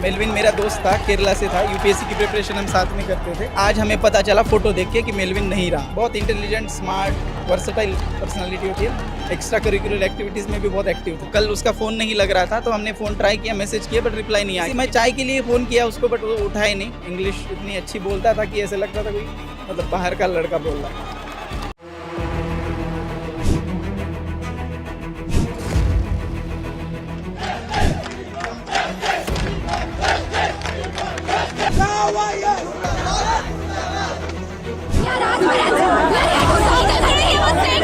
Melvin मेरा दोस्त था, केरला से था, यूपीएससी की प्रिपरेशन हम साथ में करते थे। आज हमें पता चला फोटो देख के कि मेलविन नहीं रहा। बहुत इंटेलिजेंट, स्मार्ट, वर्सेटाइल पर्सनालिटी होती है। एक्स्ट्रा करिकुलर एक्टिविटीज़ में भी बहुत एक्टिव था। कल उसका फ़ोन नहीं लग रहा था तो हमने फ़ोन ट्राई किया, मैसेज किया, बट रिप्लाई नहीं आया। मैं चाय के लिए फ़ोन किया उसको, बट वो उठा ही नहीं। इंग्लिश इतनी अच्छी बोलता था कि ऐसे लगता था कोई मतलब बाहर का लड़का बोल रहा है।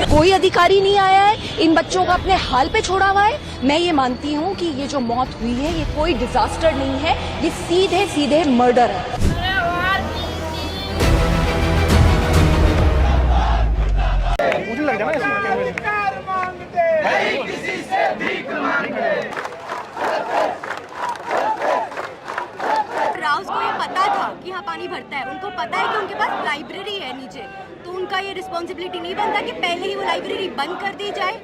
कोई अधिकारी नहीं आया है, इन बच्चों को अपने हाल पे छोड़ा हुआ है। मैं ये मानती हूँ कि ये जो मौत हुई है ये कोई डिजास्टर नहीं है, ये सीधे सीधे मर्डर है। राउस को ये पता था कि यहाँ पानी भरता है, उनको पता है कि उनके पास लाइब्रेरी है नीचे, तो उनका ये रिस्पॉन्सिबिलिटी नहीं बनता कि पहले ही वो लाइब्रेरी बंद कर दी जाए।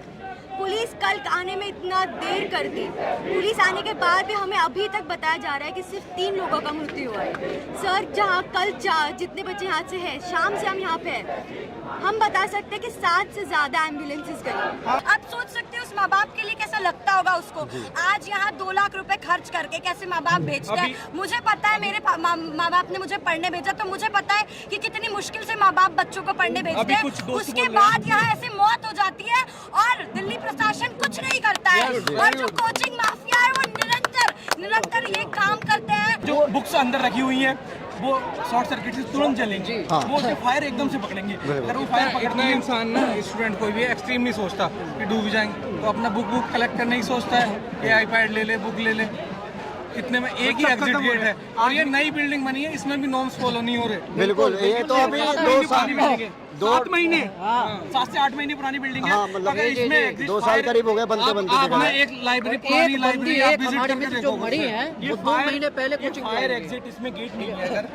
पुलिस कल आने में इतना देर कर दी। पुलिस आने के बाद भी हमें अभी तक बताया जा रहा है कि सिर्फ 3 लोगों का मृत्यु हुआ है। सर, जहाँ कल जितने बच्चे यहाँ से हैं, शाम से हम यहाँ पे हैं, हम बता सकते हैं कि 7 से ज्यादा एम्बुलेंसेस गई। आप सोच सकते हो उस माँ बाप के लिए कैसा लगता होगा उसको। आज यहाँ 2 लाख रुपए खर्च करके कैसे माँ बाप भेजते हैं। मुझे पता है, मेरे माँ बाप ने मुझे पढ़ने भेजा, तो मुझे पता है कि कितनी मुश्किल से माँ बाप बच्चों को पढ़ने भेजते हैं। उसके बाद यहाँ ऐसी मौत हो जाती है और दिल्ली प्रशासन कुछ नहीं करता है। और जो कोचिंग माफिया है वो निरंतर ये काम करते हैं। जो बुक्स अंदर रखी हुई हैं वो शॉर्ट सर्किट से तुरंत जलेंगे। वो जो फायर एकदम से पकड़ेंगे। अगर वो फायर पकड़ते हैं, इंसान ना, स्टूडेंट कोई भी एक्सट्रीम नहीं सोचता कि डूब जाएंगे, तो अपना बुक कलेक्ट करने ही सोचता है कि आईपैड ले ले, बुक ले ले। इतने में एक ही एग्जिट गेट है और ये नई बिल्डिंग बनी है, इसमें भी नॉर्म्स फॉलो नहीं हो रहे। बिल्कुल, ये तो अभी 7 महीने 7 से 8 महीने पुरानी बिल्डिंग है। मतलब इसमें 2 साल करीब हो गए बनते आपने एक लाइब्रेरी, पुरानी लाइब्रेरी आप विजिट करके जो बड़ी है वो 2 महीने पहले कुछ फायर एग्जिट इसमें गेट नहीं है। अगर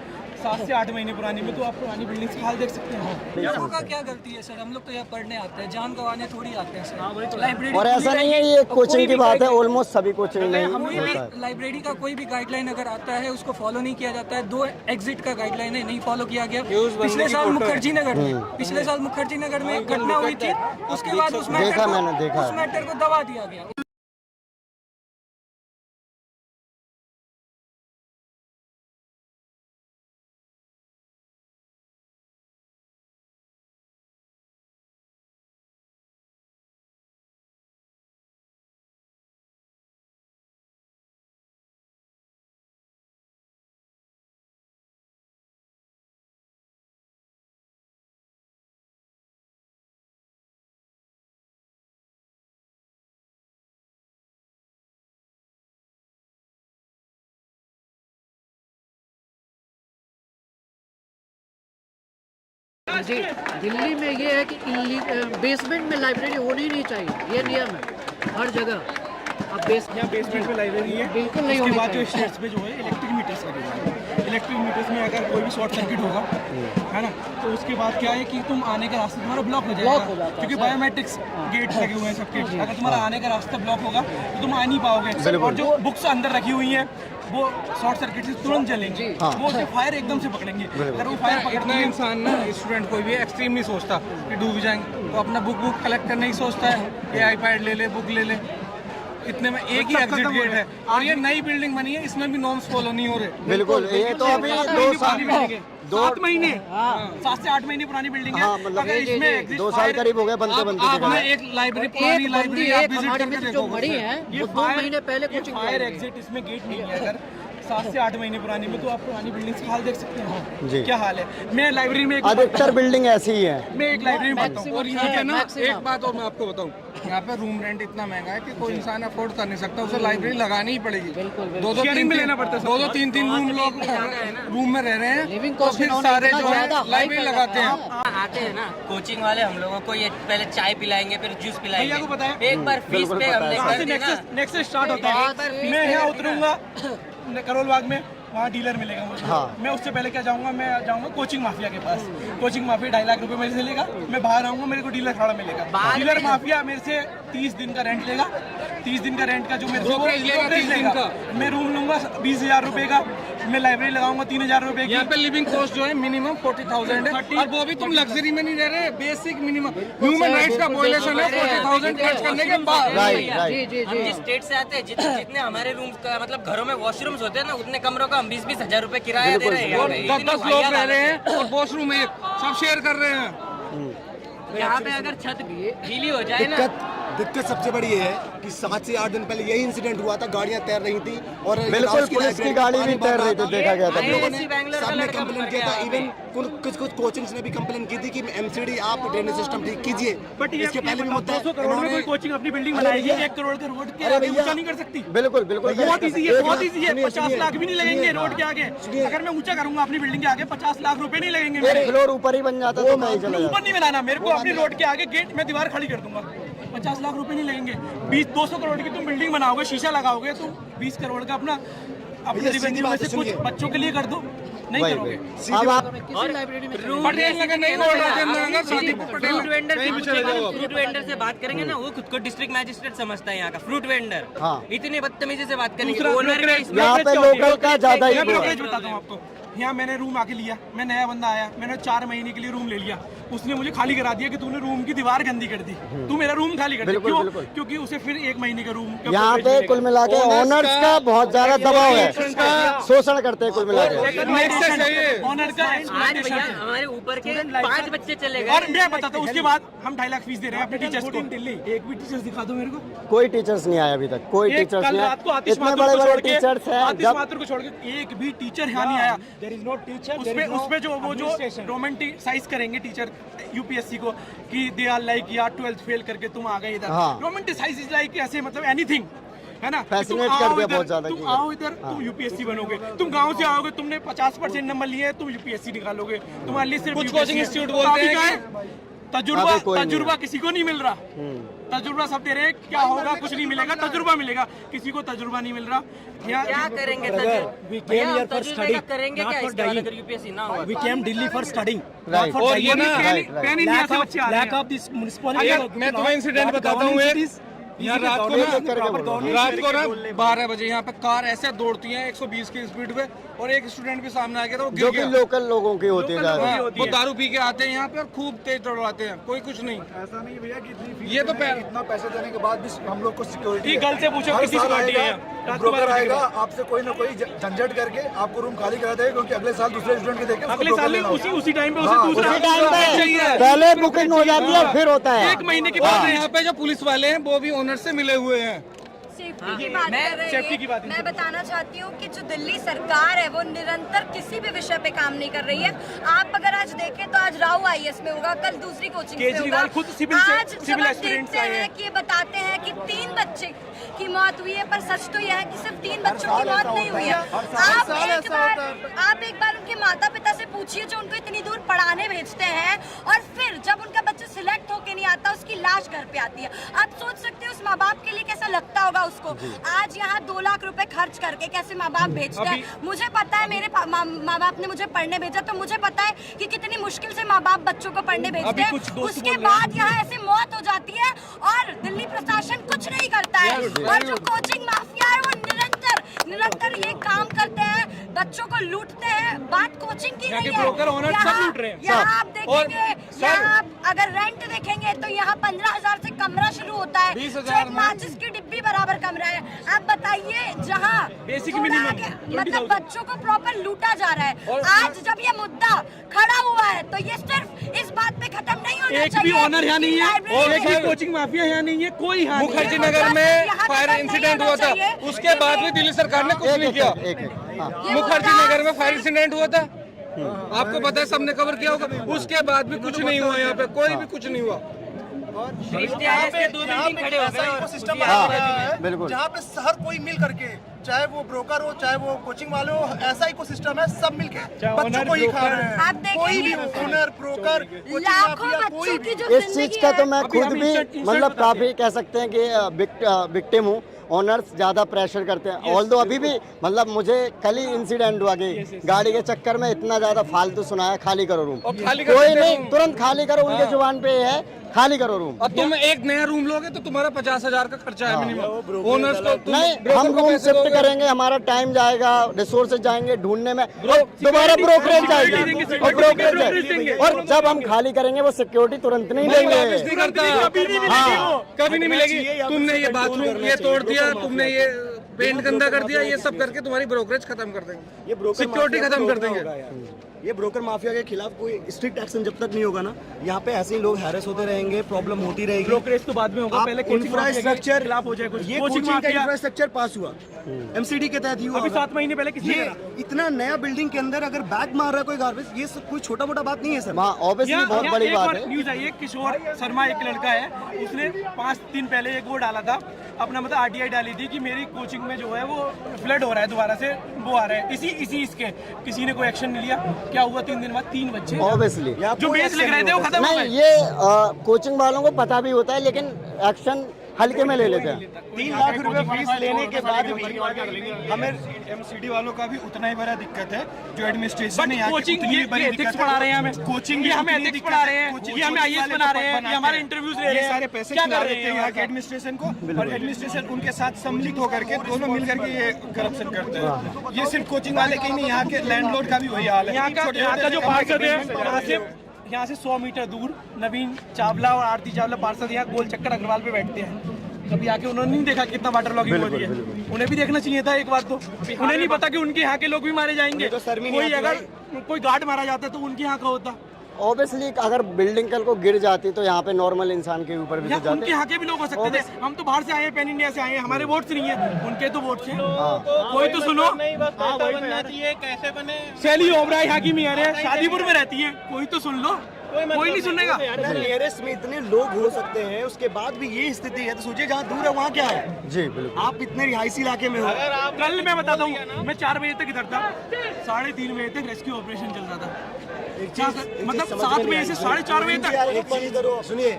7 से 8 महीने पुरानी में, तो आप पुरानी बिल्डिंग का हाल देख सकते हैं। लोगों का क्या गलती है सर? हम लोग तो यहाँ पढ़ने आते हैं, जान गंवाने थोड़ी आते हैं सर। लाइब्रेरी और ऐसा नहीं है ये कोचिंग की बात है, ऑलमोस्ट सभी कोचिंग में होता है। लाइब्रेरी का कोई भी गाइडलाइन अगर आता है उसको फॉलो नहीं किया जाता है। 2 एग्जिट का गाइडलाइन है, नहीं फॉलो किया गया। पिछले साल मुखर्जी नगर में घटना हुई थी, उसके बाद उस मैटर को दबा दिया गया। जी, दिल्ली में ये है कि बेसमेंट में लाइब्रेरी होनी नहीं चाहिए, ये नियम है हर जगह। अब बेसमेंट में लाइब्रेरी है, बिल्कुल नहीं होनी चाहिए। जो स्टेट्स पे जो है इलेक्ट्रिक मीटर्स लगे हुए हैं, इलेक्ट्रिक मीटर्स में अगर कोई भी शॉर्ट सर्किट होगा, है ना, तो उसके बाद क्या है कि तुम आने का रास्ता तुम्हारा ब्लॉक हो जाएगा, क्योंकि बायोमेट्रिक्स गेट लगे हुए हैं सबके। अगर तुम्हारा आने का रास्ता ब्लॉक होगा तो तुम आ नहीं पाओगे। और जो बुक्स अंदर रखी हुई हैं वो शॉर्ट सर्किट से तुरंत जलेंगे। वो जो फायर एकदम से पकड़ेंगे। अगर वो फायर पकड़ते हैं, इंसान ना, स्टूडेंट कोई भी एक्सट्रीम नहीं सोचता कि डूब जाएंगे, तो अपना बुक कलेक्ट करने ही सोचता है कि आईपैड ले ले, बुक ले ले। इतने में एक ही एग्जिट गेट है और ये नई बिल्डिंग बनी है, इसमें भी नॉर्म्स फॉलो नहीं हो रहे। बिल्कुल, ये तो अभी 7 महीने 7 से 8 महीने पुरानी बिल्डिंग है। मतलब इसमें 2 साल करीब हो गए बनते आपने एक लाइब्रेरी, पुरानी लाइब्रेरी आप विजिट करके जो बड़ी है वो 2 महीने पहले कुछ फायर एग्जिट इसमें गेट नहीं है। अगर 7 से 8 महीने पुरानी में, तो आप पुरानी बिल्डिंग का हाल देख सकते हैं क्या हाल है। मैं लाइब्रेरी में अधिकतर बिल्डिंग ऐसी ही है। मैं एक लाइब्रेरी में बताऊँ, और यहाँ पे ना एक बात और मैं आपको बताऊँ, यहाँ पे रूम रेंट इतना महंगा है कि कोई इंसान अफोर्ड कर नहीं सकता, उसे लाइब्रेरी लगानी ही पड़ेगी। 2-3 रूम लोग रूम में रह रहे हैं, तो फिर सारे जो है लाइब्रेरी लगाते हैं। आते हैं ना कोचिंग वाले, हम लोगों को ये पहले चाय पिलाएंगे, फिर जूस पिलाएंगे। भैया को पता है, एक बार फीस पे हमने नेक्स्ट स्टार्ट होता है। मैं यहाँ उतरूंगा करोल बाग में, वहाँ डीलर मिलेगा मुझे। मैं उससे पहले क्या जाऊँगा, मैं जाऊँगा कोचिंग माफिया के पास। कोचिंग माफिया 2.5 लाख रुपए मेरे से लेगा। मैं बाहर आऊँगा, मेरे को डीलर खड़ा मिलेगा। डीलर माफिया मेरे से 30 दिन का रेंट लेगा, 30 दिन का रेंट का जो मेरे ब्रोकरेज लेगा, मैं रूम लूंगा 20,000 रुपए का, मैं लाइब्रेरी लगाऊंगा 3,000 रुपए की। यहाँ पे लिविंग कॉस्ट जो है मिनिमम 40,000 है, और वो भी तुम लग्जरी में नहीं रह रहे, बेसिक मिनिमम ह्यूमन राइट्स का वायलेशन है 40,000 खर्च करने के बाद। हम जिस स्टेट से आते हैं, जितने हमारे रूम्स का मतलब घरों में वॉशरूम्स होते हैं ना, उतने कमरों का हम 20-20 हजार रुपए किराया दे रहे हैं। 10-10 लोग रह रहे हैं और वॉशरूम एक सब शेयर कर रहे हैं। यहाँ पे अगर छत गीली हो जाए ना, दिक्कत सबसे बड़ी ये है कि 7 से 8 दिन पहले यही इंसिडेंट हुआ था, गाड़ियां तैर रही थी और बिल्कुल पुलिस की गाड़ी भी तैर रही थी, देखा गया था। लोगों ने सबने कंप्लेन किया था, इवन कुछ कोचिंग्स ने भी कंप्लेन की थी कि एमसीडी आप ड्रेनेज सिस्टम ठीक कीजिए। बट इसके पहले भी मुद्दा 200 करोड़ में कोई कोचिंग अपनी बिल्डिंग बनाएगी, 1 करोड़ के रोड के आगे ऊंचा नहीं कर सकती। बिल्कुल बिल्कुल बहुत इजी है, बहुत इजी है। 50 लाख भी नहीं लगेंगे रोड के आगे। अगर मैं ऊंचा करूंगा अपनी बिल्डिंग के आगे 50 लाख रुपए नहीं लगेंगे। एक फ्लोर ऊपर ही बन जाता तो मैं ही चला जाता। ऊपर नहीं बनाना मेरे को, अपनी रोड के आगे गेट में दीवार खड़ी कर दूंगा, 50 लाख रुपए नहीं लगेंगे। 200 करोड़ की तुम बिल्डिंग बनाओगे, शीशा लगाओगे, तुम 20 करोड़ का अपना अपने रेवेन्यू में से कुछ बच्चों के लिए कर दो, नहीं करोगे। अब आप पटेल नगर नहीं बोल रहे थे, शादी फ्रूट वेंडर से बात करेंगे ना, वो खुद को डिस्ट्रिक्ट मैजिस्ट्रेट समझता है यहाँ का फ्रूट वेंडर। हाँ। इतनी बदतमीजी से बात करेंगे। दूसरा ओनर यहाँ पे लोकल का ज्यादा ही मैं हुआ है। ब्रोकरेज बताता हूँ आपको। यहाँ मैंने रूम आके लिया, मैं नया बंदा आया, मैंने 4 महीने के लिए रूम ले लिया, उसने मुझे खाली करा दिया कि तूने रूम की दीवार गंदी कर दी, तू मेरा रूम खाली कर दे। बिल्कुल, क्यों? बिल्कुल। क्योंकि उसे फिर 1 महीने का रूम यहाँ पे कुल मिला के ओनर्स का बहुत ज्यादा दबाव है, शोषण करते हैं कुल मिला के। ऑनर का भैया हमारे ऊपर के 5 बच्चे चले गए। और मैं बताता हूँ, उसके बाद हम 2.5 लाख फीस दे रहे हैं अपने टीचर्स को। एक भी टीचर्स दिखा दो मेरे को। कोई टीचर्स नहीं आया अभी तक, कोई टीचर्स कल नहीं रात को आया। आतिश इतने माथुर बड़े को बड़े छोड़ के, टीचर्स हैं, आतिश जब माथुर को छोड़ के एक भी टीचर यहाँ नहीं आया। उसमें जो वो जो रोमांटिसाइज करेंगे टीचर यूपीएससी को कि दे आर लाइक यार 12th फेल करके तुम आ गए इधर। हाँ। रोमांटिसाइज इज लाइक ऐसे मतलब एनीथिंग, है ना। Fascinate कर दिया बहुत ज्यादा तुम कि आओ इधर, तुम यूपीएससी बनोगे। तुम गांव से आओगे, तुमने 50% नंबर लिए, तुम यूपीएससी निकालोगे। तुम्हारे लिए सिर्फ कुछ UPSC कोचिंग है। इंस्टीट्यूट तो बोलते अभी हैं क्या है? अभी कोई नहीं तजुर्बा किसी को नहीं मिल रहा। तजुर्बा सब दे रहे हैं, क्या होगा कुछ नहीं मिलेगा, तजुर्बा मिलेगा, किसी को तजुर्बा नहीं मिल रहा। क्या करेंगे भैया, हम तजुर्बे का करेंगे क्या इसके बाद अगर यूपीएससी ना हो? We came Delhi for studying. Right और ये ना पैन इंडिया से बच्चे आ रहे Lack हैं। of this municipality. मैं तुम्हें इंसिडेंट बताता हूँ एक। यहाँ रात को ना 12 बजे यहाँ पे कार ऐसे दौड़ती है 120 की स्पीड पे, और एक स्टूडेंट भी सामने आ गया था, वो जो गिर कि गया। लोकल लोगों की होती है ज्यादा। हाँ, वो दारू पी के आते हैं यहाँ पे और खूब तेज दौड़ाते हैं, कोई कुछ नहीं। ऐसा नहीं भैया कि ये तो इतना पैसे देने के बाद भी हम लोग को सिक्योरिटी ठीक, गल से पूछो किसी सिक्योरिटी है। ब्रोकर आएगा आपसे कोई ना कोई झंझट करके आपको रूम खाली करा देगा, क्योंकि अगले साल दूसरे स्टूडेंट के देखे अगले साल में उसी टाइम पे उसे दूसरा पहले बुकिंग हो जाती है फिर होता है। 1 महीने के और बाद यहाँ पे जो पुलिस वाले हैं वो भी ओनर से मिले हुए हैं। सेफ्टी की बात कर रहे सेफ्टी की बात हैं। मैं बताना चाहती हूँ कि जो दिल्ली सरकार है वो निरंतर किसी भी विषय पे काम नहीं कर रही है। आप अगर आज देखें तो आज राव आईएएस में होगा, कल दूसरी कोचिंग से होगा। केजरीवाल खुद सिविल आज जब सिविल आप एस्पिरेंट्स देखते आए हैं हैं। कि ये बताते हैं कि 3 बच्चे की मौत हुई है, पर सच तो यह है कि सिर्फ 3 बच्चों की मौत नहीं हुई है। आप एक बार उनके माता पिता से पूछिए जो उनको इतनी दूर पढ़ाने भेजते हैं, और फिर जब उनका बच्चा सिलेक्ट होके नहीं आता, उसकी लाश घर पे आती है। आप सोच सकते हैं उस माँ बाप के लिए कैसा लगता होगा उसको। आज यहाँ 2 लाख रुपए खर्च करके कैसे माँ बाप भेजते हैं। मुझे पता है, मेरे माँ बाप ने मुझे पढ़ने भेजा, तो मुझे पता है कि कितनी मुश्किल से माँ बाप बच्चों को पढ़ने भेजते हैं। उसके बाद यहाँ ऐसे मौत हो जाती है और दिल्ली प्रशासन कुछ नहीं करता है। और जो कोचिंग माफिया है वो निरंतर ये काम करते हैं, बच्चों को लूटते हैं। बात कोचिंग की नहीं है, ब्रोकर ओनर सब लूट रहे हैं। यहाँ आप देखेंगे, यहाँ आप अगर रेंट देखेंगे तो यहाँ 15,000 से कमरा शुरू होता है, जो एक माचिस की डिब्बी बराबर कमरा है। आप बताइए, जहाँ बेसिक थोड़ा मिनिमम आगे, मतलब बच्चों को प्रॉपर लूटा जा रहा है। आज जब ये मुद्दा खड़ा हुआ है तो ये सिर्फ इस बात पे खत्म नहीं होना एक चाहिए। भी ऑनर यहाँ नहीं है, लाइब्रेरी एक भी कोचिंग माफिया यहाँ नहीं है, कोई यहाँ नहीं है। मुखर्जी नगर में फायर इंसिडेंट हुआ था, उसके बाद भी दिल्ली सरकार ने कुछ नहीं किया। मुखर्जी नगर में फायर इंसिडेंट हुआ था, आपको पता है, सबने कवर किया होगा। उसके बाद भी कुछ नहीं हुआ, यहाँ पे कोई भी कुछ नहीं हुआ। बिल्कुल। जहाँ पे हर कोई मिल करके, चाहे वो ब्रोकर हो चाहे वो कोचिंग वाले हो, ऐसा ही सिस्टम है, सब मिलके बच्चों को ही खा रहे हैं। आप देखेंगे, कोई भी ओनर ब्रोकर लाखों बच्चों की जो इस चीज का तो मैं खुद भी मतलब काफी कह सकते हैं कि विक्टिम हूँ। ओनर्स ज़्यादा प्रेशर करते हैं। ऑल्दो अभी भी मतलब मुझे कल ही इंसिडेंट हुआ कि गाड़ी के चक्कर में इतना ज़्यादा फालतू सुनाया, खाली करो रूम, कोई नहीं, तुरंत खाली करो। उनके जुबान पे है खाली करो रूम। और तुम एक नया रूम लोगे तो तुम्हारा 50,000 का खर्चा है मिनिमम। ओनर्स को तुम नहीं, broker हम को रूम पैसे शिफ्ट दोगे। करेंगे, हमारा टाइम जाएगा, रिसोर्सेज जाएंगे ढूंढने में, और दोबारा ब्रोकरेज जाएगी और ब्रोकरेज जाएगी, और जब हम खाली करेंगे वो सिक्योरिटी तुरंत नहीं वापस देंगे। नहीं करता, कभी नहीं मिलेगी। तुमने ये बाथरूम ये तोड़ दिया, तुमने ये पेंट गंदा कर दिया, ये सब करके तुम्हारी ब्रोकरेज खत्म कर देंगे, ये ब्रोकर सिक्योरिटी माफिया खत्म को कर रोकना देंगे। होगा यार। ये ब्रोकर माफिया के खिलाफ कोई स्ट्रिक्ट एक्शन जब तक नहीं होगा ना, यहाँ पे ऐसे ही लोग हैरेस होते रहेंगे, प्रॉब्लम होती रहेगी। ब्रोकरेज तो बाद में होगा, पहले इंफ्रास्ट्रक्चर खिलाफ हो जाए कुछ। ये कोचिंग कोचिंग का माफिया इंफ्रास्ट्रक्चर पास हुआ एमसीडी के तहत ही हुआ अभी होगा। 7 महीने पहले किसी ये इतना नया बिल्डिंग के अंदर अगर बैग मार रहा है कोई गार्बेज, ये सब कोई छोटा मोटा बात नहीं है सर। ऑब्वियसली बहुत बड़ी बात है। न्यूज आई है, किशोर शर्मा एक लड़का है, उसने 5 दिन पहले एक वो डाला था अपना, मतलब आरटीआई डाली थी कि मेरी कोचिंग में जो है वो फ्लड हो रहा है, दोबारा से वो आ रहा है, इसी इसके किसी ने कोई एक्शन नहीं लिया। क्या हुआ 3 दिन बाद 3 बच्चे ऑब्वियसली जो बेच लिख रहे थे वो खत्म हो नहीं, गए। ये कोचिंग वालों को पता भी होता है, लेकिन एक्शन हल्के में ले लेते हैं। 3 लाख रुपए फीस लेने के बाद भी हमें एमसीडी वालों का भी उतना ही बड़ा दिक्कत है जो एडमिनिस्ट्रेशन But है यहाँ की, कोचिंग उतनी ये बड़ी एथिक्स दिक्कत पढ़ा रहे हैं हमें, कोचिंग ये हमें एथिक्स पढ़ा रहे हैं, ये हमें आईएएस बना रहे हैं, ये हमारे इंटरव्यूज ले रहे ये हैं, सारे पैसे क्या खिला कर रहे देते हैं हैं यहाँ के एडमिनिस्ट्रेशन को, और एडमिनिस्ट्रेशन उनके साथ सम्मिलित होकर के दोनों मिल करके ये करप्शन करते हैं। ये सिर्फ कोचिंग वाले के नहीं, यहाँ के लैंडलॉर्ड का भी वही हाल है। यहाँ का जो पार्षद है, यहाँ से 100 मीटर दूर नवीन चावला और आरती चावला पार्षद यहाँ गोल चक्कर अग्रवाल पे बैठते हैं। कभी आके उन्होंने नहीं देखा कितना वाटर लॉगिंग हो रही है, उन्हें भी देखना चाहिए था एक बार तो। उन्हें नहीं पता कि उनके यहाँ के लोग भी मारे जाएंगे, कोई अगर कोई गार्ड मारा जाता तो उनके यहाँ का होता। ऑब्वियसली अगर बिल्डिंग कल को गिर जाती तो यहाँ पे नॉर्मल इंसान के ऊपर भी तो या जाते। उनके यहाँ के भी लोग हो सकते थे। हम तो बाहर से आए हैं, पैन इंडिया से आए हैं, हमारे वोट्स नहीं है, उनके तो वोट्स हैं। कोई तो सुनो, कैसे बने? शैली ओबराय यहाँ की मेयर है, शादीपुर में रहती है, कोई तो सुन लो, कोई नहीं सुनेगा। नियरेस्ट में इतने लोग हो सकते हैं, उसके बाद भी ये स्थिति है, तो सोचिए जहाँ दूर है वहाँ क्या है। जी बिल्कुल। आप इतने रिहायशी इलाके में हो। कल मैं बताता हूँ, मैं 4 बजे तक इधर था, 3:30 बजे तक रेस्क्यू ऑपरेशन चल रहा था। मतलब 7 बजे से 4:30 बजे तक। एक चीज करो, सुनिए,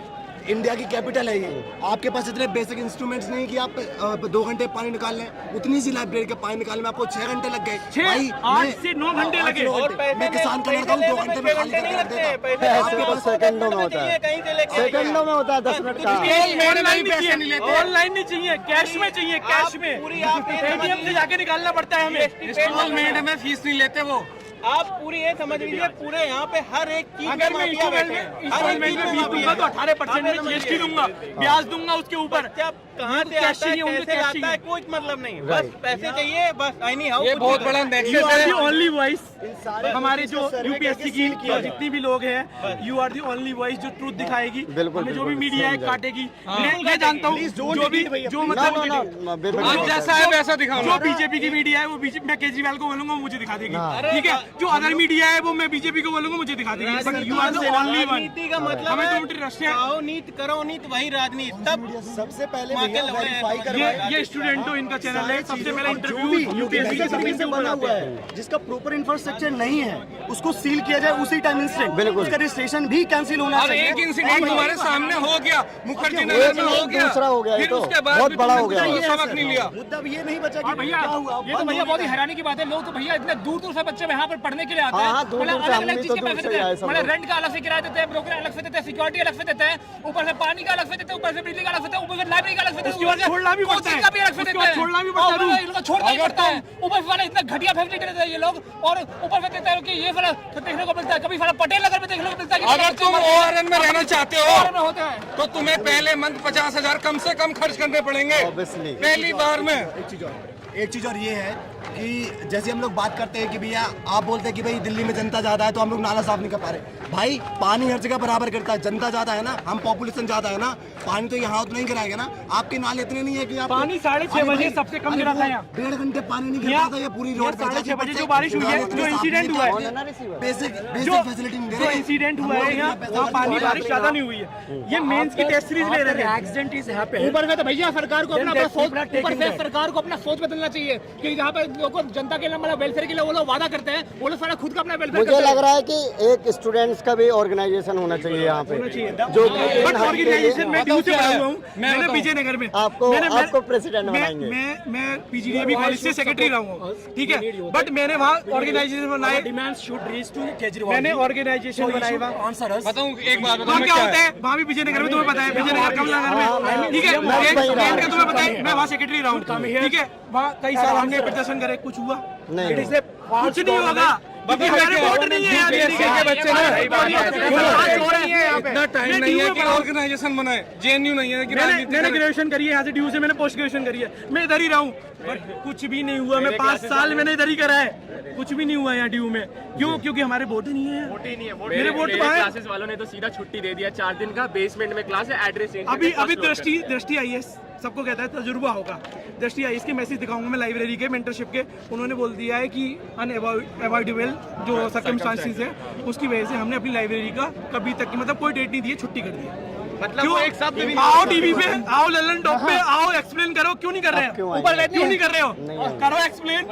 इंडिया की कैपिटल है ये, आपके पास इतने बेसिक इंस्ट्रूमेंट्स नहीं कि आप 2 घंटे पानी निकाल लें। उतनी सी लाइब्रेरी के पानी निकालने में आपको 6 घंटे लग गए। 8 से 9 घंटे लगे। और मैं किसान का लड़का हूँ, 2 घंटे में खाली करके रख देता। ऐसे तो सेकंडों में होता है, सेकंडों में होता है, 10 मिनट का। ऑनलाइन नहीं चाहिए, कैश में चाहिए, कैश में। एटीएम से जाके निकालना पड़ता है हमें। इंस्टॉलमेंट में फीस नहीं लेते वो। आप पूरी ये समझ लीजिए, पूरे यहाँ पे हर एक चीज अगर मैं इंस्टॉलमेंट में फीस दूंगा तो 18% में जीएसटी दूंगा, ब्याज दूंगा उसके ऊपर। कहाँ से आता है, कैसे आता है, कोई मतलब नहीं, बस पैसे चाहिए, बस आई नहीं हाउ। ये बहुत बड़ा नेक्सस है। ओनली वॉइस हमारे जो यूपीएससी की जितनी भी लोग हैं, you are the only voice जो ट्रूथ दिखाएगी। हमें जो भी मीडिया है काटेगी। मैं जानता हूँ जो भी जो मतलब आप जैसा है वैसा दिखाओ। जो बीजेपी की मीडिया है वो बीजेपी, मैं केजरीवाल को बोलूंगा मुझे दिखा देगी, ठीक है। जो अदर मीडिया है वो मैं बीजेपी को बोलूंगा मुझे दिखा देगी। You are the only one. नीति का मतलब हमें है, तो इंटरेस्ट है। आओ नीति करो नीति, वही राजनीति। तब सबसे पहले मार्केट लग रहे हैं। ये स्टूडेंटो इनका चैनल है, सबसे पहला जो भी इंटरव्यू यूपीएससी के तरीके से बना हुआ है, जिसका प्रॉपर इंफ्रास्ट्रक्चर नहीं है, उसको सील किया जाए उसी टाइम इंस्टेंट। बिल्कुल। उसका रजिस्ट्रेशन भी कैंसिल होना और चाहिए। एक इंसिडेंट हमारे सामने हो गया, मुखर्जी नगर में हो गया, दूसरा हो गया, फिर ये तो उसके बाद बहुत भी बड़ा तुमने हो गया। कोई सबक नहीं लिया। मुद्दा अब ये नहीं बचा कि भैया क्या हुआ। ये तो भैया बहुत ही हैरानी की बात है, लोग तो भैया इतने दूर दूर से बच्चे यहाँ पर पढ़ने के लिए आते हाँ, हैं। हाँ, दूर-दूर से, अलग हम अलग भी चीज तो के दूर पैसे से देते आए हैं, सब मतलब लोग। रेंट का अलग से किराया देते हैं, ब्रोकर अलग से देते हैं, सिक्योरिटी अलग से देते हैं, ऊपर से पानी का अलग से देते हैं, ऊपर से बिजली का अलग से देते हैं, ऊपर से लाइब्रेरी का अलग से देते हैं, उसके बाद छोड़ना भी पड़ता है, कोचिंग का भी अलग से उसके देते बाद हैं, छोड़ना भी पड़ता है, और इनको छोड़ना ही पड़ता है। ऊपर वाले इतना घटिया फैसिलिटी देते हैं ये लोग, और ऊपर से देते हैं कि ये वाला देखने को मिलता है, कभी वाला पटेल नगर में देखने को मिलता है कि अगर तुम ओआरएन में रहना चाहते हो में होता है। तो तुम्हें पहले मंथ 50,000 कम से कम खर्च करने पड़ेंगे Obviously। पहली बार में। एक चीज और ये है कि जैसे हम लोग बात करते हैं कि भैया आप बोलते हैं कि भाई दिल्ली में जनता ज्यादा है तो हम लोग नाला साफ नहीं कर पा रहे। भाई पानी हर जगह बराबर करता है, जनता ज्यादा है ना, हम पॉपुलेशन ज्यादा है ना, पानी तो यहाँ उतना ही गिराएगा ना। आपके नाले इतने नहीं है कि आप पानी 6:30 बजे सबसे कम गिरा था यहाँ। 1.5 घंटे पानी नहीं गिर रहा था, ये पूरी रोड पे 6:30 बजे जो बारिश हुई है, जो इंसिडेंट हुआ है, बेसिक जो फैसिलिटी नहीं दे जो रहे। इंसिडेंट हुआ है यहाँ, वहाँ पानी बारिश ज्यादा नहीं हुई है। ये मेंस की टेस्ट सीरीज ले रहे थे, एक्सीडेंट इज हैपेंड। ऊपर से तो भैया सरकार को अपना सोच, ऊपर से सरकार को अपना सोच बदलना चाहिए कि यहाँ पे लोगों जनता के लिए मतलब वेलफेयर के लिए वो लोग वादा करते हैं, वो लोग सारा खुद का अपना वेलफेयर मुझे लग रहा है कि एक स्टूडेंट्स का भी ऑर्गेनाइजेशन होना चाहिए यहाँ पे, जो ऑर्गेनाइजेशन में ड्यू से बना हुआ हूँ, मैंने विजयनगर में आपको प्रेसिडेंट बनाएंगे। मैं पीजीडीबी कॉलेज से सेक्रेटरी रहा हूँ, ठीक है, बट मैंने वहाँ ऑर्गेनाइजेशन बनाए, demands should reach to Kejriwal, मैंने ऑर्गेनाइजेशन बनाए वहाँ। बताऊँ एक बात, वहाँ क्या होता है, वहाँ भी विजयनगर में तुम्हें पता है, विजयनगर कमलानगर में, ठीक है, तुम्हें पता है, मैं वहाँ सेक्रेटरी रहा हूँ, ठीक है, वहाँ कई साल हमने प्रदर्शन करे, कुछ हुआ नहीं, कुछ नहीं होगा, मेरे वोट नहीं है के बच्चे ना, इतना टाइम नहीं है कि ऑर्गेनाइजेशन बनाए, जेएनयू नहीं है कि मैंने ग्रेजुएशन करी है यहाँ से, ड्यू से मैंने पोस्ट ग्रेजुएशन करी है, मैं इधर ही रहा हूँ, कुछ भी नहीं हुआ, मैं 5 साल मैंने इधर ही करा है, कुछ भी नहीं हुआ यहाँ ड्यू में, क्यों? क्योंकि हमारे वोट ही नहीं है, मेरे वोट क्लासेस वालों ने तो सीधा छुट्टी दे दिया, 4 दिन का बेसमेंट में क्लास है, एड्रेस अभी दृष्टि आई है, सबको कहता है तजुर्बा होगा, दृष्टि आई, इसके मैसेज दिखाऊंगा मैं लाइब्रेरी के मेंटरशिप के, उन्होंने बोल दिया है कि अनअवॉइडेबल जो सर्कमस्टांसेस है उसकी वजह से हमने अपनी लाइब्रेरी का कभी तक की मतलब कोई डेट नहीं दी है, छुट्टी कर दी है। मतलब वो एक शब्द भी आओ टीवी पे, आओ ललन टॉप पे, आओ एक्सप्लेन करो, क्यों नहीं कर रहे हो, ऊपर क्यों नहीं कर रहे हो, करो एक्सप्लेन,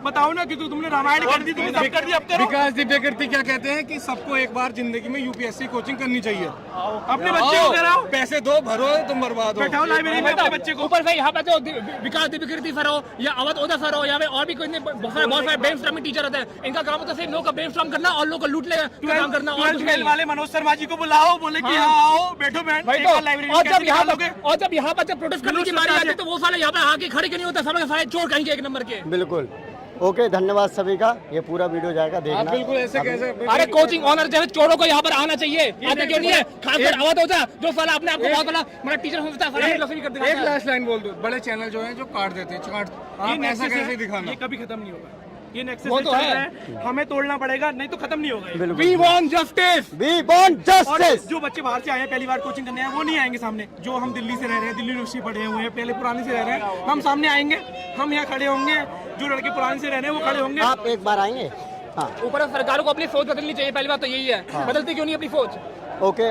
बताओ ना कि तुमने रामायण कर दी, तुमने सब कर दी, अब करो। विकास दिव्यकीर्ति क्या कहते हैं कि सबको एक बार जिंदगी में यूपीएससी कोचिंग करनी चाहिए, अपने बच्चे को कराओ, पैसे दो, भरो, तुम बर्बाद हो, बैठाओ लाइब्रेरी में अपने बच्चे को। ऊपर से यहाँ पे तो विकास दिव्यकीर्ति सर हो या अवध ओदा सर हो या और भी कोई बहुत सारे ब्रेन स्टॉर्मिंग टीचर होते हैं, इनका काम होता है सिर्फ लोगों का ब्रेन स्टॉर्म करना और लोगों को लूट ले काम करना। और वाले मनोज शर्मा जी को बुलाओ, बोले कि आओ बैठो लाइब्रेरी, और जब यहाँ पर जब प्रोटेस्ट करने की बारी आती है तो वो साले यहाँ पे आके खड़े क्यों नहीं होता, सारे सारे चोर कहीं के एक नंबर के। बिल्कुल, ओके, धन्यवाद सभी का, ये पूरा वीडियो जाएगा देखना। बिल्कुल ऐसे कैसे, अरे कोचिंग ऑनर जैसे चोरों को यहाँ पर आना चाहिए, आते क्यों नहीं है, खासकर अवध होता जो साला अपने आप को बहुत बड़ा मतलब टीचर समझता है, एक लास्ट लाइन बोल दो, बड़े चैनल जो है जो काट देते हैं, आप ऐसा कैसे दिखाना, ये कभी खत्म नहीं होगा, ये नेक्सस वो तो है, हमें तोड़ना पड़ेगा, नहीं तो खत्म नहीं होगा। We want justice, we want justice। जो बच्चे बाहर से आए हैं पहली बार कोचिंग करने आए, वो नहीं आएंगे सामने, जो हम दिल्ली से रह रहे हैं, दिल्ली यूनिवर्सिटी पढ़े हुए हैं, पहले पुराने से रह रहे हैं, हम सामने आएंगे, हम यहाँ खड़े होंगे, जो लड़के पुराने से रह रहे हैं वो खड़े होंगे। आप एक बार आएंगे? हाँ, ऊपर सरकारों को अपनी सोच बदलनी चाहिए, पहली बात तो यही है, बदलती क्यों नहीं अपनी सोच। ओके,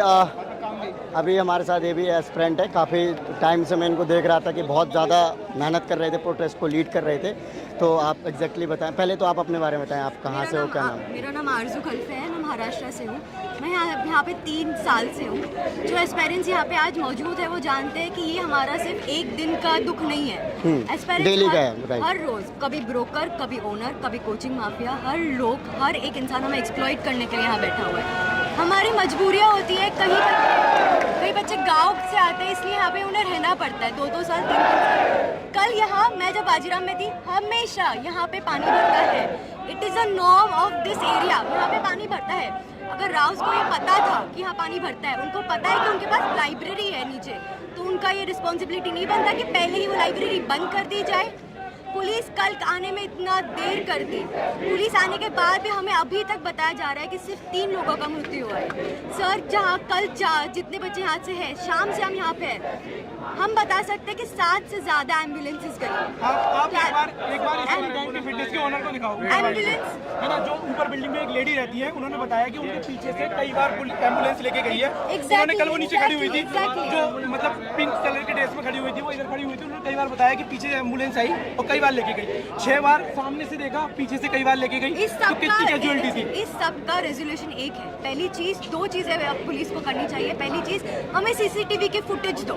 अभी हमारे साथ ये भी एस्पिरेंट है, काफ़ी टाइम से मैं इनको देख रहा था कि बहुत ज़्यादा मेहनत कर रहे थे, प्रोटेस्ट को लीड कर रहे थे, तो आप एग्जैक्टली बताएं, पहले तो आप अपने बारे में बताएं, आप कहाँ से हो, क्या नाम? मेरा नाम आरजू खलफे है, मैं महाराष्ट्र से हूँ, मैं यहाँ पे 3 साल से हूँ। जो एस्पायरेंट्स यहाँ पे आज मौजूद है वो जानते हैं कि ये हमारा सिर्फ एक दिन का दुख नहीं है, एस्पायरेंट्स हर रोज़, कभी ब्रोकर, कभी ओनर, कभी कोचिंग माफिया, हर लोग, हर एक इंसान हमें एक्सप्लॉइट करने के लिए यहाँ बैठा हुआ है। हमारी मजबूरियाँ होती है, कई बच्चे गांव से आते हैं इसलिए यहाँ पे उन्हें रहना पड़ता है 2-2 साल 3 साल। कल यहाँ मैं जब बाजीराम में थी, हमेशा यहाँ पे पानी भरता है, it is a norm of this area, यहाँ पे पानी भरता है। अगर राउस को ये पता था कि यहाँ पानी भरता है, उनको पता है कि उनके पास लाइब्रेरी है नीचे, तो उनका ये रिस्पॉन्सिबिलिटी नहीं बनता कि पहले ही वो लाइब्रेरी बंद कर दी जाए। पुलिस कल आने में इतना देर कर दी, पुलिस आने के बाद भी हमें अभी तक बताया जा रहा है कि सिर्फ 3 लोगों का मृत्यु हुआ है। सर, जहाँ कल जितने बच्चे यहाँ से हैं, शाम से हम यहाँ पे हैं, हम बता सकते हैं कि 7 से ज़्यादा एम्बुलेंसेस गई। आप एक बार फिटनेस के ओनर को दिखाओ, एम्बुलेंस है ना, जो ऊपर बिल्डिंग में एक लेडी रहती है, उन्होंने बताया कि उनके पीछे से कई बार एम्बुलेंस लेके गई है। उन्होंने कल वो नीचे खड़ी हुई थी, जो मतलब पिंक कलर के ड्रेस में खड़ी हुई थी, वो इधर खड़ी हुई थी, उन्होंने कई बार बताया कि पीछे एम्बुलेंस आई और कई बार लेके गई, 6 बार सामने से देखा, पीछे से कई बार लेके गई, तो कितनी कैजुअलिटी थी। इस सब का रेजोल्यूशन एक है, पहली चीज 2 चीजें पुलिस को करनी चाहिए। पहली चीज, हमें सीसीटीवी के फुटेज दो,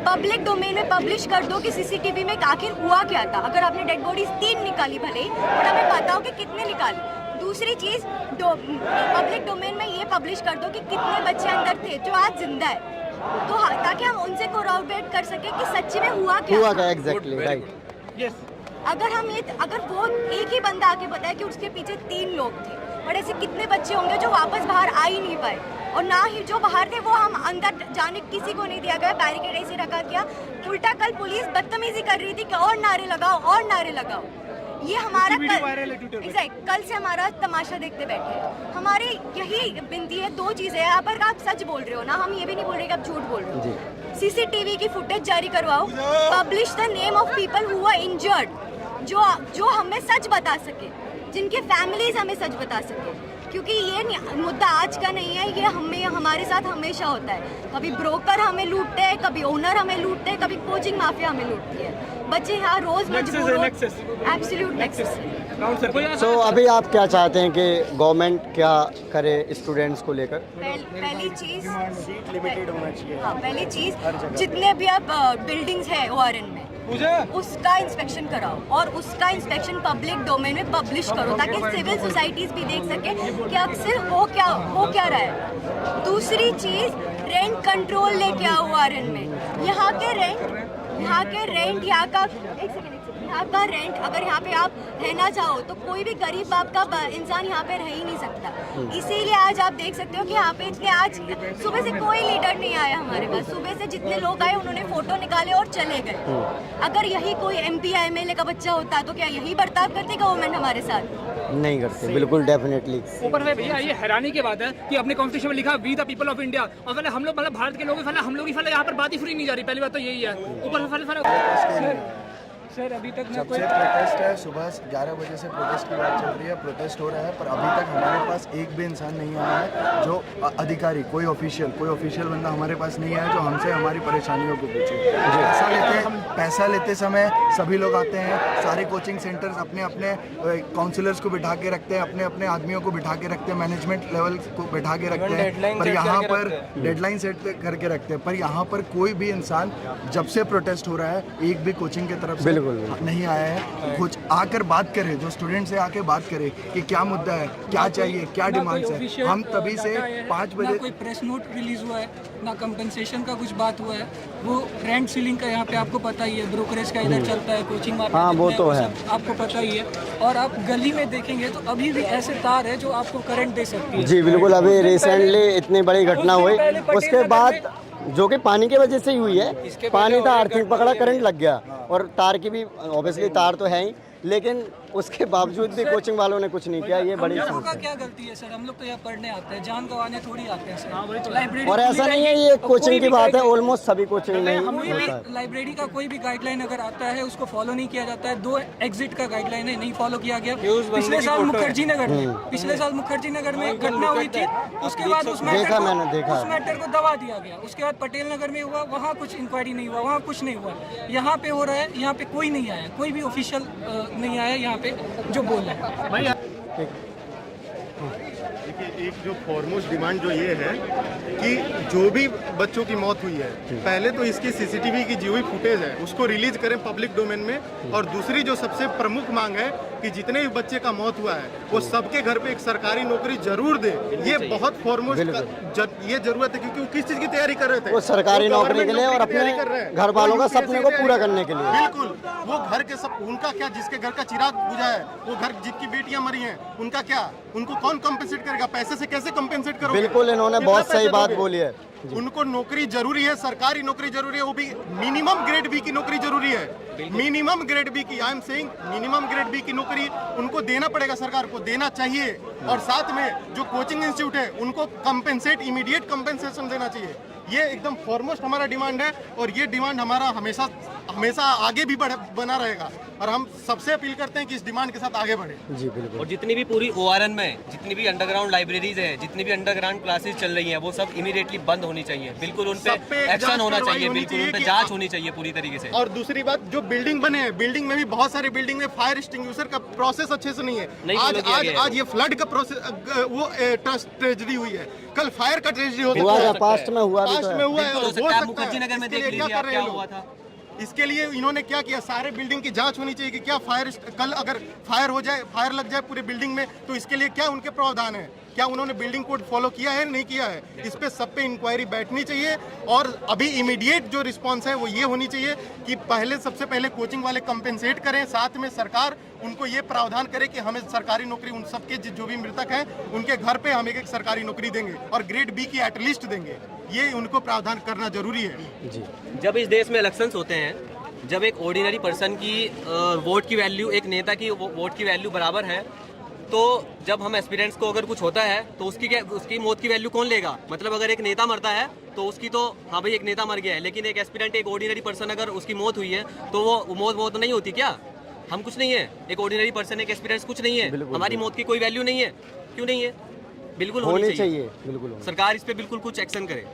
पब्लिक डोमेन में पब्लिश कर दो कि सीसीटीवी में आखिर हुआ क्या था। अगर आपने डेड बॉडीज 3 निकाली भले, और हमें पता हो कि कितने निकाली। दूसरी चीज, पब्लिक डोमेन में ये पब्लिश कर दो कि कितने बच्चे अंदर थे जो आज जिंदा है, तो ताकि हम उनसे कोरॉबरेट कर सके कि सच्ची में हुआ क्या। Exactly right, yes. अगर वो एक ही बंदा आके बताए कि उसके पीछे 3 लोग थे, और ऐसे कितने बच्चे होंगे जो वापस बाहर आ ही नहीं पाए, और ना ही जो बाहर थे वो हम अंदर जाने किसी को नहीं दिया गया, बैरिकेड ऐसे रखा गया। उल्टा कल पुलिस बदतमीजी कर रही थी कि और नारे लगाओ, और नारे लगाओ। ये हमारा कल से हमारा तमाशा देखते बैठे हैं। हमारी यही विनती है, 2 चीजें हैं, अगर आप सच बोल रहे हो ना, हम ये भी नहीं बोल रहे कि आप झूठ बोल रहे हो, सीसीटीवी की फुटेज जारी करवाओ, publish the name of people who are injured, जो हमें सच बता सके, जिनके फैमिलीज हमें सच बता सके क्योंकि ये मुद्दा आज का नहीं है, ये हमारे साथ हमेशा होता है। कभी ब्रोकर हमें लूटते हैं, कभी ओनर हमें लूटते हैं, कभी कोचिंग माफिया हमें लूटती है। बच्चे यहाँ रोज मजबूर एब्सोल्यूट नेक्सस। सो अभी आप क्या चाहते हैं कि गवर्नमेंट क्या करे स्टूडेंट्स को लेकर? पहली चीज लिमिटेड होना चाहिए। हाँ, पहली चीज जितने भी अब बिल्डिंग्स है ORN में उसका इंस्पेक्शन कराओ और उसका इंस्पेक्शन पब्लिक डोमेन में पब्लिश करो, ताकि सिविल सोसाइटीज भी देख सके कि अक्सर हो क्या रहा है। दूसरी चीज रेंट कंट्रोल लेके आओ ORN में। यहाँ के रेंट यहाँ का रेंट, अगर यहाँ पे आप रहना चाहो तो कोई भी गरीब बाप का इंसान यहाँ पे रह ही नहीं सकता। इसीलिए आज आप देख सकते हो कि यहाँ पे इतने आज सुबह से कोई लीडर नहीं आया हमारे पास। सुबह से जितने लोग आए उन्होंने फोटो निकाले और चले गए। अगर यही कोई MP या MLA का बच्चा होता तो क्या यही बर्ताव करती गवर्नमेंट हमारे साथ? नहीं करते, बिल्कुल डेफिनेटली। ऊपर में भैया ये हैरानी की बात है कि अपने कॉन्स्टिट्यूशन में लिखा we the people of India, और पहले हम लोग मतलब भारत के लोग हम लोग यहाँ पर बात ही फ्री नहीं जा रही। पहली बात तो यही है। ऊपर सर अभी तक जब से प्रोटेस्ट है, सुबह 11 बजे से प्रोटेस्ट की बात चल रही है, प्रोटेस्ट हो रहा है, पर अभी तक हमारे पास एक भी इंसान नहीं आया है जो अधिकारी, कोई ऑफिशियल बंदा हमारे पास नहीं आया जो हमसे हमारी परेशानियों को पूछे। पैसा लेते समय सभी लोग आते हैं, सारे कोचिंग सेंटर्स अपने अपने काउंसलर्स को बिठा के रखते हैं, अपने अपने आदमियों को बिठा के रखते हैं, मैनेजमेंट लेवल को बिठा के रखते हैं, पर यहाँ पर डेडलाइन सेट करके रखते हैं। पर यहाँ पर कोई भी इंसान जब से प्रोटेस्ट हो रहा है एक भी कोचिंग की तरफ से नहीं आया है। कुछ आकर बात करे, जो स्टूडेंट से आके बात करे कि क्या मुद्दा है, क्या चाहिए, क्या डिमांड्स है। हम तभी से 5 बजे कोई प्रेस नोट रिलीज हुआ है, ना कंपनसेशन का कुछ बात हुआ है। वो रेंट सीलिंग का यहाँ पे आपको पता ही है, ब्रोकरेज का इधर चलता है, कोचिंग माफिया, हाँ वो तो है, आपको पता ही है। और आप गली में देखेंगे तो अभी भी ऐसे तार है जो आपको करंट दे सकती है। जी बिल्कुल। अभी रिसेंटली इतनी बड़ी घटना हुई, उसके बाद जो कि पानी की वजह से ही हुई है। पानी था, अर्थिंग पकड़ा, करंट लग गया, और तार की भी ऑब्वियसली तार तो है ही, लेकिन उसके बावजूद भी कोचिंग वालों ने कुछ नहीं किया। ये बड़ी हम लोगों का क्या गलती है सर? हम लोग तो यहाँ पढ़ने आते हैं, जान गंवाने थोड़ी आते हैं सर। लाइब्रेरी और ऐसा नहीं है ये कोचिंग की बात है, ऑलमोस्ट सभी कोचिंग में होता है। लाइब्रेरी का कोई भी गाइडलाइन अगर आता है उसको फॉलो नहीं किया जाता है। 2 एग्जिट का गाइडलाइन है, नहीं फॉलो किया गया। पिछले साल मुखर्जी नगर में घटना हुई थी, उसके बाद उस मैटर को दबा दिया गया। उसके बाद पटेल नगर में हुआ, वहाँ कुछ इंक्वायरी नहीं हुआ, वहाँ कुछ नहीं हुआ। यहाँ पे हो रहा है, यहाँ पे कोई नहीं आया, कोई भी ऑफिशियल नहीं आया यहाँ पे जो बोल रहा है। देखिए, एक जो फॉरमोस्ट डिमांड जो ये है कि जो भी बच्चों की मौत हुई है, पहले तो इसकी CCTV की जो भी फुटेज है उसको रिलीज करें पब्लिक डोमेन में। और दूसरी जो सबसे प्रमुख मांग है कि जितने भी बच्चे का मौत हुआ है वो सबके घर पे एक सरकारी नौकरी जरूर दे। ये बहुत फॉरमोस्ट ये जरूरत है, क्योंकि वो किस चीज की तैयारी कर रहे थे? वो सरकारी नौकरी के लिए और अपने घर वालों का सपने को पूरा करने के लिए। बिल्कुल, वो घर के सब, उनका क्या, जिसके घर का चिराग बुझा है, वो घर जिनकी बेटियां मरी हैं, उनका क्या, उनको कौन कंपेंसेट करेगा? पैसे से कैसे कंपेंसेट करोगे? बिल्कुल, इन्होंने बहुत सही बात बोली है। उनको नौकरी जरूरी है, सरकारी नौकरी जरूरी है, वो भी मिनिमम ग्रेड बी की नौकरी जरूरी है। मिनिमम ग्रेड बी की, I am saying minimum grade B की नौकरी उनको देना पड़ेगा, सरकार को देना चाहिए। और साथ में जो कोचिंग इंस्टीट्यूट है उनको कंपेंसेट, इमीडिएट कंपेंसेशन देना चाहिए। ये एकदम फॉरमोस्ट हमारा डिमांड है, और ये डिमांड हमारा हमेशा आगे भी बना रहेगा। और हम सबसे अपील करते हैं कि इस डिमांड के साथ आगे बढ़े। जी बिल्कुल। और जितनी भी पूरी ORN में जितनी भी अंडरग्राउंड लाइब्रेरीज है, जितनी भी अंडरग्राउंड क्लासेस चल रही हैं, वो सब इमीडिएटली बंद होनी चाहिए। बिल्कुल उन पे एक्शन होना चाहिए, बिल्कुल उन पे जांच होनी चाहिए पूरी तरीके से। और दूसरी बात, जो बिल्डिंग बने हैं, बिल्डिंग में भी बहुत सारे बिल्डिंग में फायर एक्सटिंग्विशर का प्रोसेस अच्छे से नहीं है। आज ये फ्लड का प्रोसेस, वो ट्रेजेडी हुई है, कल फायर का ट्रेजेडी हो सकता है, पास्ट में हुआ है। मुखर्जी नगर में देख लीजिए क्या हुआ था। इसके लिए इन्होंने क्या किया, सारे बिल्डिंग की जांच होनी चाहिए कि क्या कल अगर फायर हो जाए, फायर लग जाए पूरे बिल्डिंग में, तो इसके लिए क्या उनके प्रावधान है, क्या उन्होंने बिल्डिंग कोड फॉलो किया है नहीं किया है। इस पे सब पे इंक्वायरी बैठनी चाहिए। और अभी इमीडिएट जो रिस्पांस है वो ये होनी चाहिए कि सबसे पहले कोचिंग वाले कंपेंसेट करें, साथ में सरकार उनको ये प्रावधान करे कि हमें सरकारी नौकरी, उन सबके जो भी मृतक हैं उनके घर पे हम एक सरकारी नौकरी देंगे और ग्रेड बी की एटलीस्ट देंगे। ये उनको प्रावधान करना जरूरी है। जी। जब इस देश में इलेक्शंस होते हैं, जब एक ऑर्डिनरी पर्सन की वोट की वैल्यू एक नेता की वोट की वैल्यू बराबर है, तो जब हम एस्पिरेंट्स को अगर कुछ होता है तो उसकी मौत की वैल्यू कौन लेगा? मतलब अगर एक नेता मरता है तो उसकी तो हाँ भाई एक नेता मर गया है, लेकिन एक एस्पिरेंट, एक ऑर्डिनरी पर्सन अगर उसकी मौत हुई है तो वो मौत नहीं होती क्या? हम कुछ नहीं है, एक ऑर्डिनरी पर्सन, एक एस्पिरेंट्स कुछ नहीं है, हमारी मौत की कोई वैल्यू नहीं है। क्यों नहीं है? बिल्कुल होनी चाहिए, बिल्कुल होनी। सरकार इस पे बिल्कुल कुछ एक्शन करे।